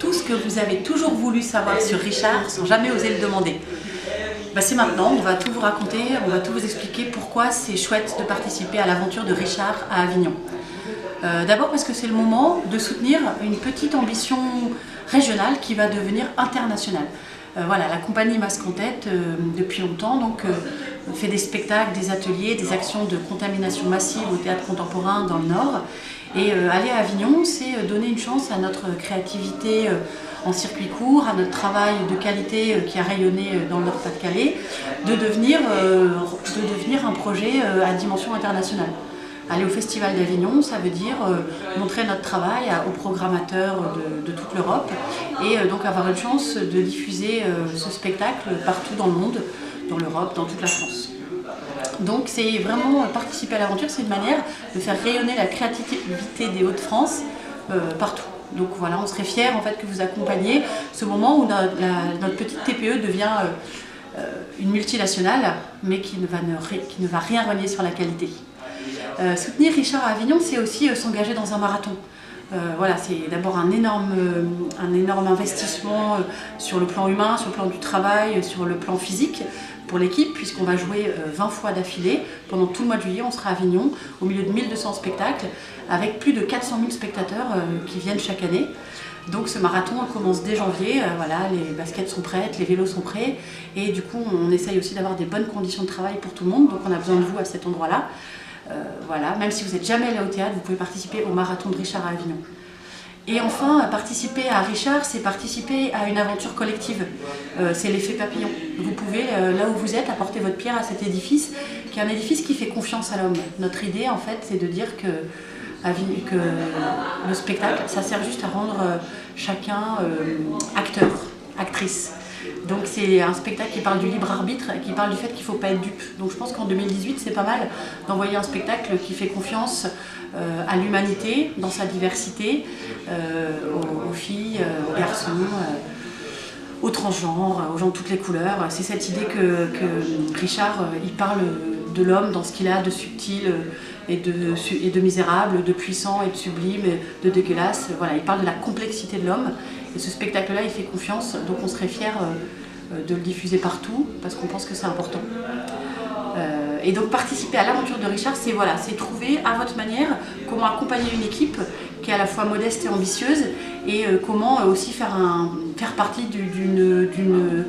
tout ce que vous avez toujours voulu savoir sur Richard sans jamais oser le demander. C'est maintenant, on va tout vous raconter, on va tout vous expliquer pourquoi c'est chouette de participer à l'aventure de Richard à Avignon. D'abord parce que c'est le moment de soutenir une petite ambition régionale qui va devenir internationale. Voilà, la compagnie Masque en Tête, depuis longtemps, fait des spectacles, des ateliers, des actions de contamination massive au théâtre contemporain dans le Nord. Et aller à Avignon, c'est donner une chance à notre créativité en circuit court, à notre travail de qualité qui a rayonné dans le Nord-Pas-de-Calais, de devenir un projet à dimension internationale. Aller au Festival d'Avignon, ça veut dire montrer notre travail aux programmateurs de toute l'Europe et donc avoir une chance de diffuser ce spectacle partout dans le monde, dans l'Europe, dans toute la France. Donc c'est vraiment participer à l'aventure, c'est une manière de faire rayonner la créativité des Hauts-de-France partout. Donc voilà, on serait fiers en fait que vous accompagniez ce moment où notre petite TPE devient une multinationale, mais qui ne va rien renier sur la qualité. Soutenir Richard à Avignon, c'est aussi s'engager dans un marathon. Voilà, c'est d'abord un énorme investissement sur le plan humain, sur le plan du travail, sur le plan physique pour l'équipe, puisqu'on va jouer 20 fois d'affilée. Pendant tout le mois de juillet, on sera à Avignon, au milieu de 1200 spectacles, avec plus de 400 000 spectateurs qui viennent chaque année. Donc ce marathon commence dès janvier, voilà, les baskets sont prêtes, les vélos sont prêts, et du coup on essaye aussi d'avoir des bonnes conditions de travail pour tout le monde, donc on a besoin de vous à cet endroit-là. Voilà, même si vous n'êtes jamais allé au théâtre, vous pouvez participer au marathon de Richard à Avignon. Et enfin, participer à Richard, c'est participer à une aventure collective. C'est l'effet papillon. Vous pouvez, là où vous êtes, apporter votre pierre à cet édifice, qui est un édifice qui fait confiance à l'homme. Notre idée, en fait, c'est de dire que le spectacle, ça sert juste à rendre chacun acteur, actrice. Donc c'est un spectacle qui parle du libre arbitre et qui parle du fait qu'il ne faut pas être dupe. Donc je pense qu'en 2018, c'est pas mal d'envoyer un spectacle qui fait confiance à l'humanité, dans sa diversité, aux filles, aux garçons, aux transgenres, aux gens de toutes les couleurs. C'est cette idée que Richard, il parle de l'homme dans ce qu'il a de subtil et de misérable, de puissant et de sublime, et de dégueulasse. Voilà, il parle de la complexité de l'homme. Et ce spectacle-là, il fait confiance, donc on serait fiers de le diffuser partout, parce qu'on pense que c'est important. Et donc participer à l'aventure de Richard, c'est voilà, trouver à votre manière comment accompagner une équipe qui est à la fois modeste et ambitieuse, et comment aussi faire partie d'une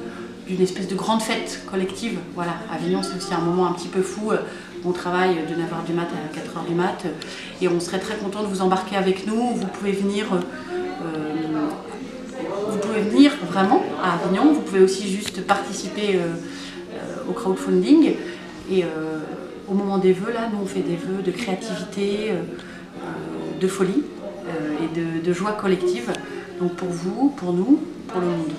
espèce de grande fête collective. Voilà, Avignon, c'est aussi un moment un petit peu fou. On travaille de 9h du mat à 4h du mat, et on serait très content de vous embarquer avec nous. Vous pouvez venir vraiment à Avignon, vous pouvez aussi juste participer au crowdfunding. Et au moment des vœux, là, nous on fait des vœux de créativité, de folie et de joie collective. Donc pour vous, pour nous, pour le monde.